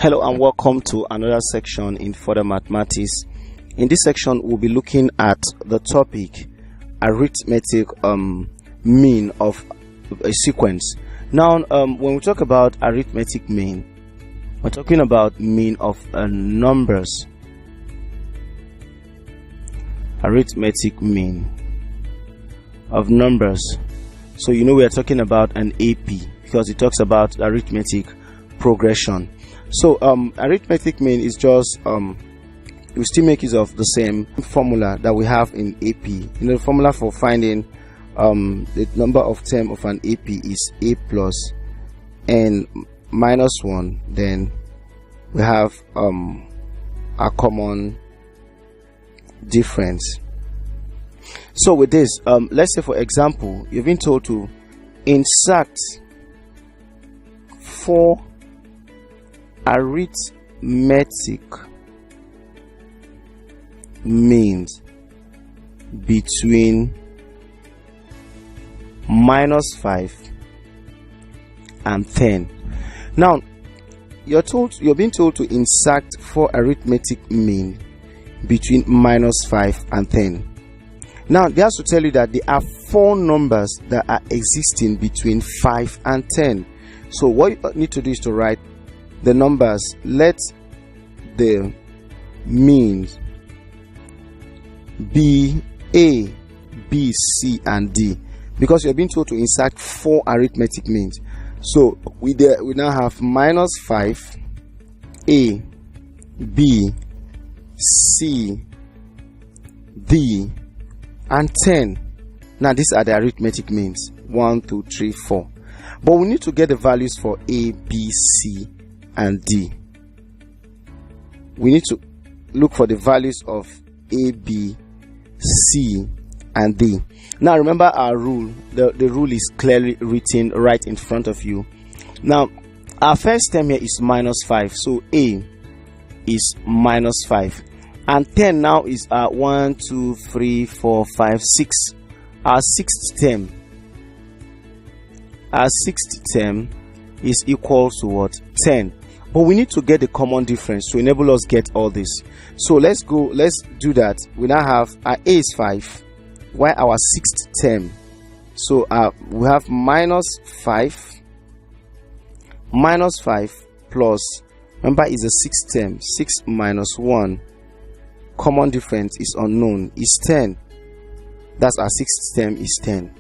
Hello and welcome to another section in further mathematics. In this section we'll be looking at the topic arithmetic mean of a sequence. Now when we talk about arithmetic mean, we're talking about mean of numbers. Arithmetic mean of numbers. So you know we are talking about an AP because it talks about arithmetic progression. So arithmetic mean is just we still make use of the same formula that we have in AP. You know, the formula for finding the number of term of an AP is A plus n minus 1. Then we have a common difference. So with this, let's say for example, you've been told to insert 4 arithmetic means between -5 and 10. Now you're being told to insert 4 arithmetic mean between -5 and 10. Now they have to tell you that there are 4 numbers that are existing between 5 and 10. So what you need to do is to write the numbers. Let the means be A, B, C, and D, because you're being told to insert 4 arithmetic means. So we now have -5, A, B, C, D, and 10. Now these are the arithmetic means 1, 2, 3, 4. But we need to get the values for A, B, C, and D. We need to look for the values of A, B, C, and D. Now remember our rule. The rule is clearly written right in front of you. Now our first term here is -5, so A is -5, and 10 now is 1, 2, 3, 4, 5, 6. Our sixth term is equal to what? 10. But we need to get the common difference to enable us get all this. So let's do that. We now have our A is 5, while our sixth term, so we have -5 plus, remember is the sixth term, 6 minus 1, common difference is unknown, is 10. That's our sixth term is 10.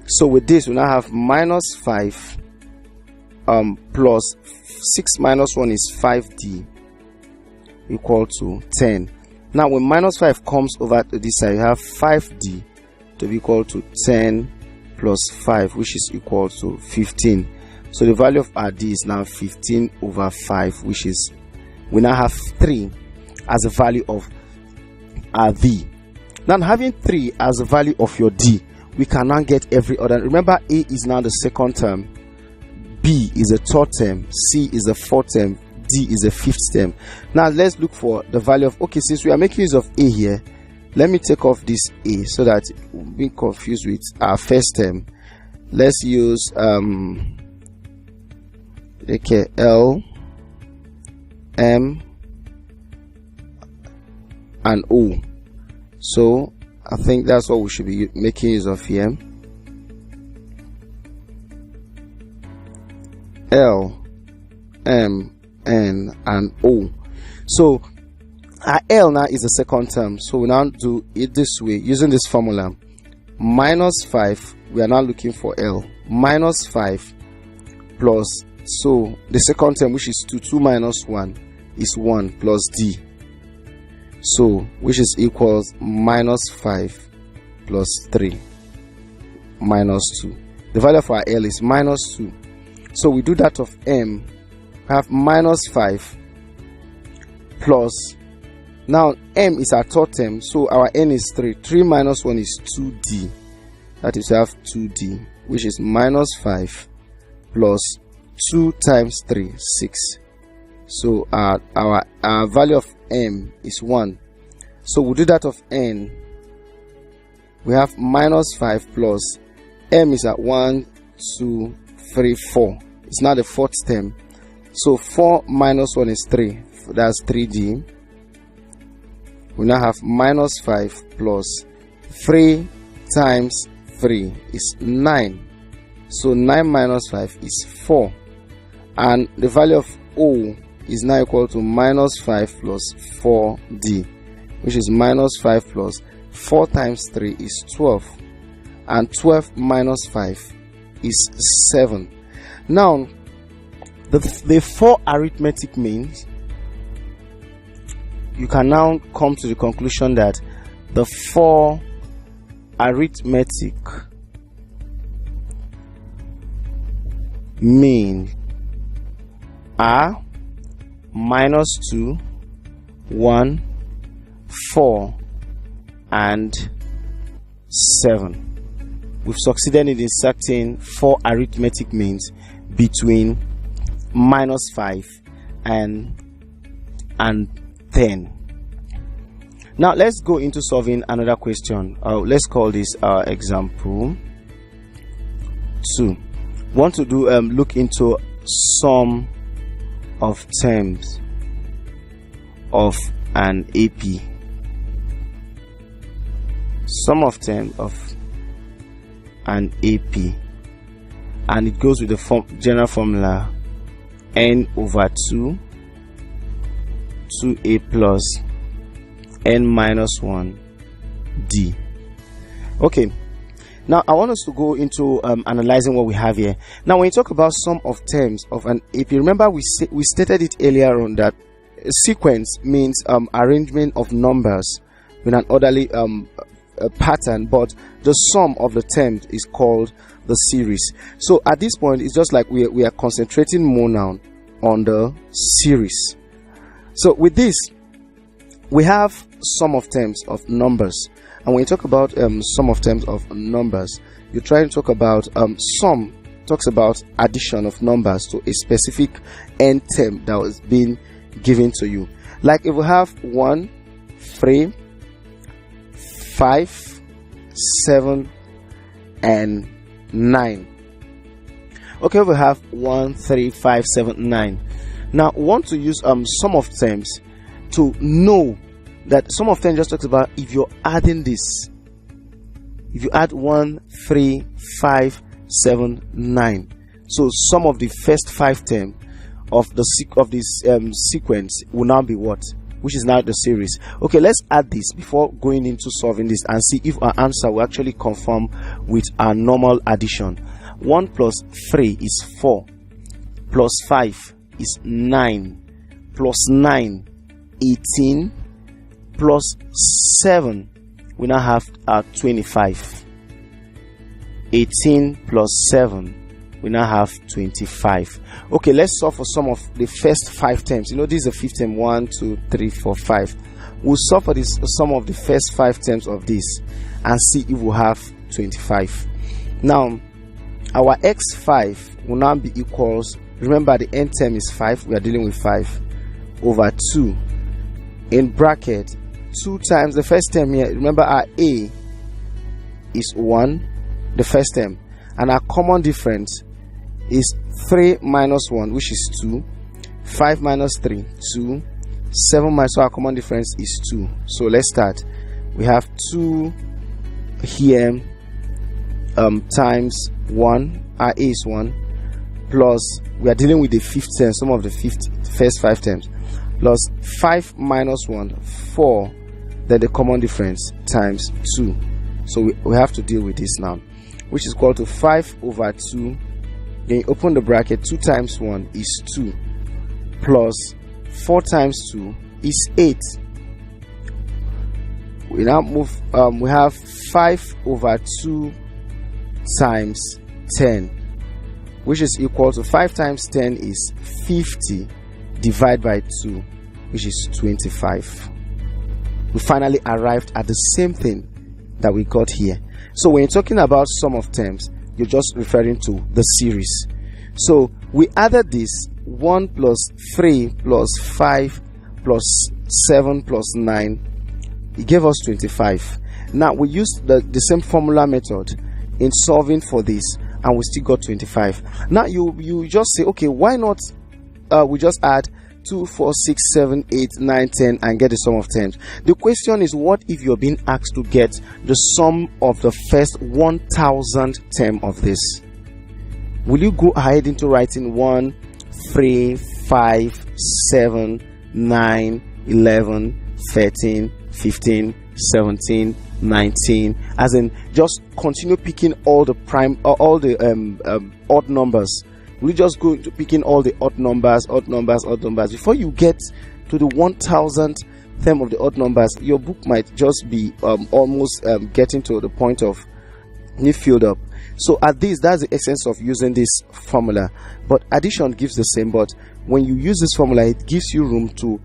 So with this we now have -5 plus 6 minus 1 is 5D equal to 10. Now when -5 comes over to this side, you have 5D to be equal to 10 plus 5, which is equal to 15. So the value of our D is now 15 over 5, which is, we now have 3 as the value of our V. Now having 3 as the value of your D, we can now get every other. Remember, A is now the second term, B is the third term, C is the fourth term, D is the fifth term. Now let's look for the value of, okay, since we are making use of A here, let me take off this A so that we'll be confused with our first term. Let's use okay, L, M, and O. So I think that's what we should be making use of here. L, M, N, and O. So our L now is the second term, so we now do it this way using this formula. -5, we are now looking for L. -5 plus, so the second term, which is 2 minus 1 is 1, plus D, so which is equals -5 plus 3 minus 2. The value of our L is -2. So we do that of M, have -5 plus, now M is our third term, so our N is 3. 3 minus 1 is 2D. That is, we have 2D, which is -5 plus 2 times 3, 6. So our value of M is 1. So we do that of N. We have -5 plus M is at 1, 2, 3, 4. It's now the fourth term. So 4 minus 1 is 3. That's 3D. We now have minus 5 plus 3 times 3 is 9. So 9 minus 5 is 4. And the value of O is now equal to minus 5 plus 4D, which is minus 5 plus 4 times 3 is 12. And 12 minus 5 is 7. Now, the 4 arithmetic means, you can now come to the conclusion that the 4 arithmetic mean are minus 2, 1, 4, and 7. We've succeeded in inserting 4 arithmetic means between minus 5 and 10. Now let's go into solving another question. Let's call this example 2. Want to do look into sum of terms of an AP. Sum of terms of an AP, and it goes with the general formula n over 2 2a plus n minus 1 d. Okay, now I want us to go into analyzing what we have here. Now when you talk about sum of terms of an AP, remember we stated it earlier on that a sequence means arrangement of numbers with an orderly pattern, but the sum of the terms is called the series. So at this point, it's just like we are concentrating more now on the series. So with this, we have sum of terms of numbers, and when you talk about sum of terms of numbers, you try to talk about sum talks about addition of numbers to a specific n term that was being given to you. Like if we have 1, 3, 5, 7, and 9. Okay, we have 1, 3, 5, 7, 9. Now we want to use sum of terms to know that sum of terms just talks about if you're adding this. If you add 1, 3, 5, 7, 9. So sum of the first 5 terms of this sequence will now be what? Which is now the series. Okay, let's add this before going into solving this and see if our answer will actually conform with our normal addition. 1 plus 3 is 4, plus 5 is 9, plus 9, 18, plus 7, we now have 25. 18 plus 7, we now have 25. Okay, let's solve for some of the first 5 terms. You know, this is a fifth term. 1, 2, 3, 4, 5. We'll solve for this some of the first 5 terms of this and see if we have 25. Now our x5 will now be equals, remember the n term is 5, we are dealing with 5 over 2 in bracket 2 times the first term here. Remember our a is 1, the first term, and our common difference is 3 minus 1, which is 2, 5 minus 3, 2, 7 minus, so our common difference is 2. So let's start. We have 2 here times 1, our a is 1, plus we are dealing with the fifth term, some of the first 5 terms, plus 5 minus 1, 4, then the common difference times 2. So we have to deal with this now, which is equal to 5 over 2. Then you open the bracket, 2 times 1 is 2, plus 4 times 2 is 8. We now move, we have 5 over 2 times 10, which is equal to 5 times 10 is 50, divided by 2, which is 25. We finally arrived at the same thing that we got here. So when you're talking about sum of terms, you're just referring to the series. So we added this 1 plus 3 plus 5 plus 7 plus 9. It gave us 25. Now we used the same formula method in solving for this, and we still got 25. Now you just say, okay, why not we just add 2, 4, 6, 7, 8, 9, 10 and get the sum of terms. The question is, what if you're being asked to get the sum of the first 1000 term of this? Will you go ahead into writing 1, 3, 5, 7, 9, 11, 13, 15, 17, 19, as in just continue picking all the odd numbers? Will you just go into picking all the odd numbers before you get to the 1000th term of the odd numbers? Your book might just be almost getting to the point of need filled up. So at this, that's the essence of using this formula. But addition gives the same, but when you use this formula, it gives you room to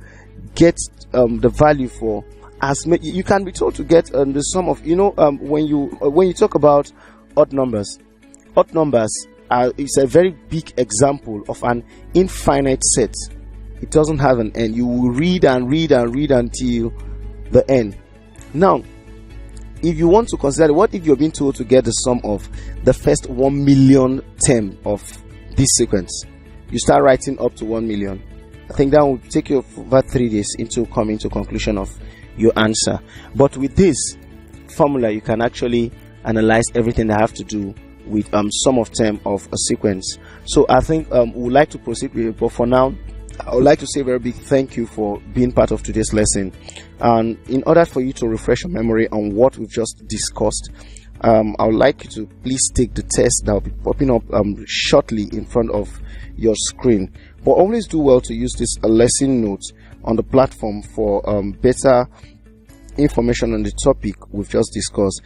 get the value for as many. You can be told to get the sum of, when you talk about odd numbers is a very big example of an infinite set. It doesn't have an end. You will read and read and read until the end. Now, if you want to consider, what if you're being told to get the sum of the first 1 million term of this sequence? You start writing up to 1 million. I think that will take you about 3 days into coming to conclusion of your answer. But with this formula, you can actually analyze everything that have to do with sum of term of a sequence. So I think we would like to proceed with it, but for now, I would like to say a very big thank you for being part of today's lesson. And in order for you to refresh your memory on what we've just discussed, I would like you to please take the test that will be popping up shortly in front of your screen. But always do well to use this lesson notes on the platform for better information on the topic we've just discussed.